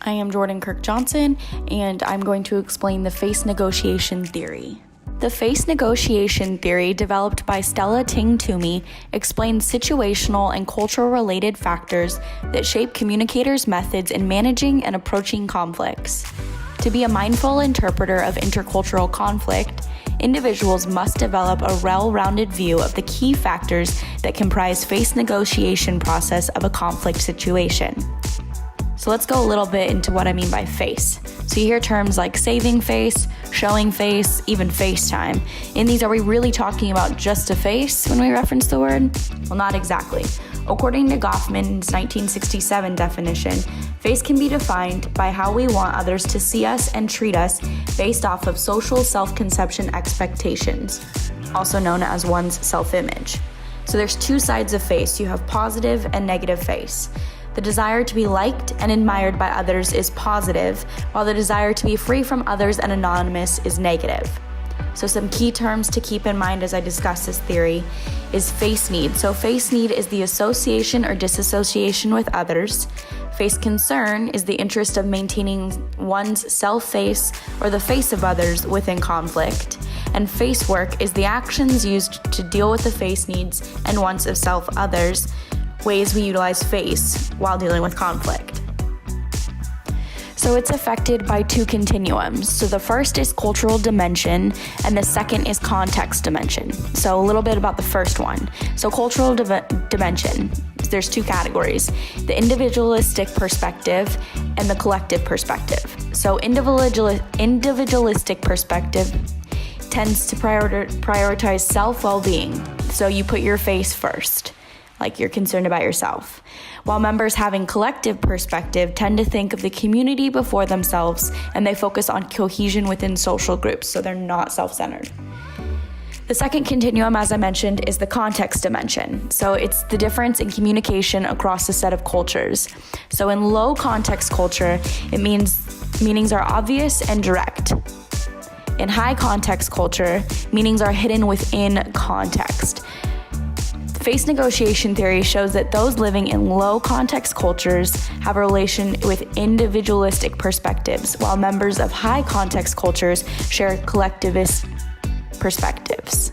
I am Jordan KirkJohnson, and I'm going to explain the face negotiation theory. The face negotiation theory, developed by Stella Ting-Toomey, explains situational and cultural-related factors that shape communicators' methods in managing and approaching conflicts. To be a mindful interpreter of intercultural conflict, individuals must develop a well-rounded view of the key factors that comprise face negotiation process of a conflict situation. So let's go a little bit into what I mean by face. So you hear terms like saving face, showing face, even FaceTime. In these, are we really talking about just a face when we reference the word? Well, not exactly. According to Goffman's 1967 definition, face can be defined by how we want others to see us and treat us based off of social self-conception expectations, also known as one's self-image. So there's two sides of face. You have positive and negative face. The desire to be liked and admired by others is positive, while the desire to be free from others and anonymous is negative. So some key terms to keep in mind as I discuss this theory is face need. So face need is the association or disassociation with others. Face concern is the interest of maintaining one's self-face or the face of others within conflict. And face work is the actions used to deal with the face needs and wants of self-others, ways we utilize face while dealing with conflict. So it's affected by two continuums. So the first is cultural dimension, and the second is context dimension. So a little bit about the first one. So cultural dimension, there's two categories: the individualistic perspective and the collective perspective. So individualistic perspective tends to prioritize self-well-being. So you put your face first, like you're concerned about yourself. While members having collective perspective tend to think of the community before themselves, and they focus on cohesion within social groups, so they're not self-centered. The second continuum, as I mentioned, is the context dimension. So it's the difference in communication across a set of cultures. So in low context culture, meanings are obvious and direct. In high context culture, meanings are hidden within context. Face negotiation theory shows that those living in low context cultures have a relation with individualistic perspectives, while members of high context cultures share collectivist perspectives.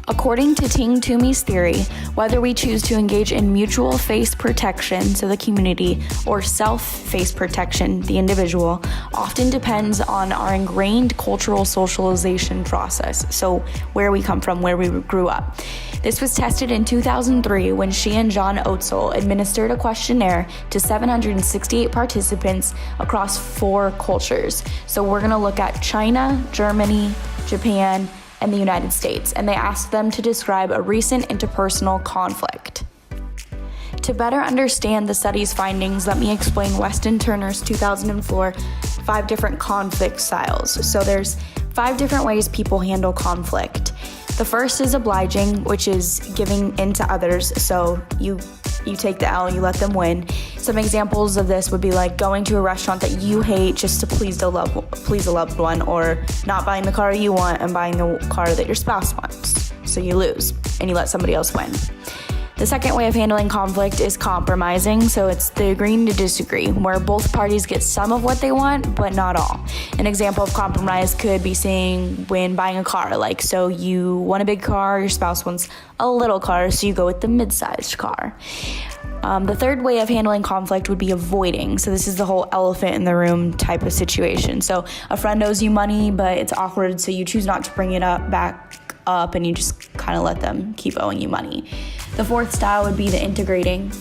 According to Ting-Toomey's theory, whether we choose to engage in mutual face protection, so the community, or self-face protection, the individual, often depends on our ingrained cultural socialization process, so where we come from, where we grew up. This was tested in 2003 when she and John Oetzel administered a questionnaire to 768 participants across 4 cultures. So we're going to look at China, Germany, Japan, and the United States, and they asked them to describe a recent interpersonal conflict. To better understand the study's findings, let me explain Weston Turner's 2004 5 different conflict styles. So there's 5 different ways people handle conflict. The first is obliging, which is giving in to others. So you take the L, you let them win. Some examples of this would be like going to a restaurant that you hate just to please a loved one, or not buying the car you want and buying the car that your spouse wants. So you lose and you let somebody else win. The second way of handling conflict is compromising. So it's the agreeing to disagree, where both parties get some of what they want, but not all. An example of compromise could be saying when buying a car, like, so you want a big car, your spouse wants a little car, so you go with the mid-sized car. The third way of handling conflict would be avoiding. So this is the whole elephant in the room type of situation. So a friend owes you money, but it's awkward, so you choose not to bring it back up, and you just kind of let them keep owing you money. The fourth style would be the integrating,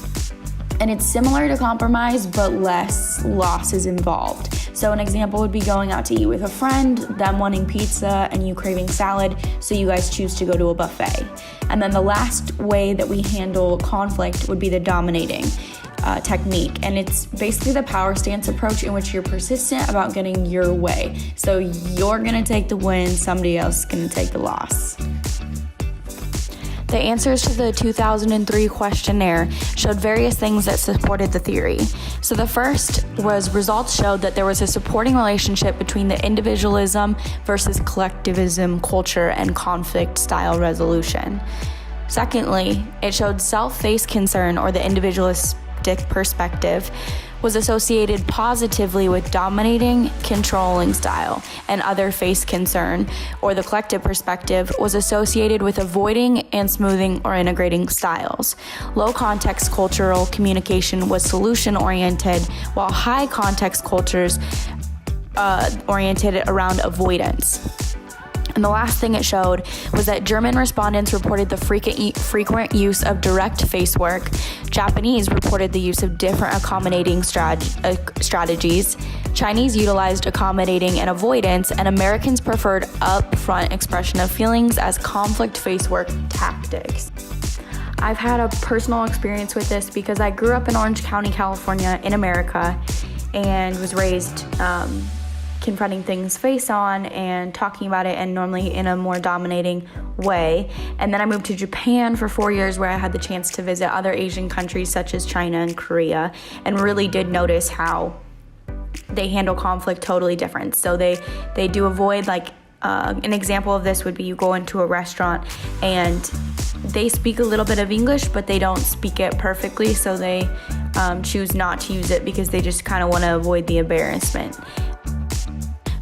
and it's similar to compromise, but less losses involved. So an example would be going out to eat with a friend, them wanting pizza and you craving salad, so you guys choose to go to a buffet. And then the last way that we handle conflict would be the dominating technique, and it's basically the power stance approach in which you're persistent about getting your way. So you're gonna take the win, somebody else is gonna take the loss. The answers to the 2003 questionnaire showed various things that supported the theory. So the first was results showed that there was a supporting relationship between the individualism versus collectivism culture and conflict style resolution. Secondly, it showed self-face concern, or the individualist tactic perspective was associated positively with dominating, controlling style, and other face concern, or the collective perspective was associated with avoiding and smoothing or integrating styles. Low context cultural communication was solution oriented, while high context cultures oriented around avoidance. And the last thing it showed was that German respondents reported the frequent use of direct face work. Japanese reported the use of different accommodating strategies. Chinese utilized accommodating and avoidance, and Americans preferred upfront expression of feelings as conflict face work tactics. I've had a personal experience with this because I grew up in Orange County, California, in America, and was raised confronting things face on and talking about it, and normally in a more dominating way. And then I moved to Japan for 4 years, where I had the chance to visit other Asian countries such as China and Korea, and really did notice how they handle conflict totally different. So they do avoid, like an example of this would be you go into a restaurant and they speak a little bit of English, but they don't speak it perfectly, so they choose not to use it because they just kind of want to avoid the embarrassment.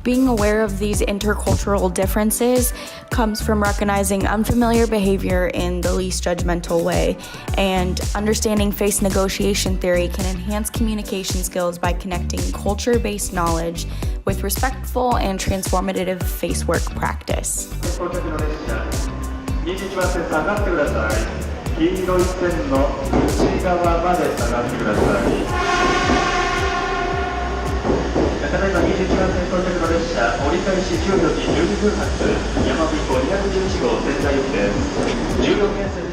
Being aware of these intercultural differences comes from recognizing unfamiliar behavior in the least judgmental way, and understanding face negotiation theory can enhance communication skills by connecting culture-based knowledge with respectful and transformative face work practice. 21番線下がってください。黄色い線の内側まで下がってください。ただいま21番線到着の列車、折り返し14時12分発、山彦211号仙台行きです。16編線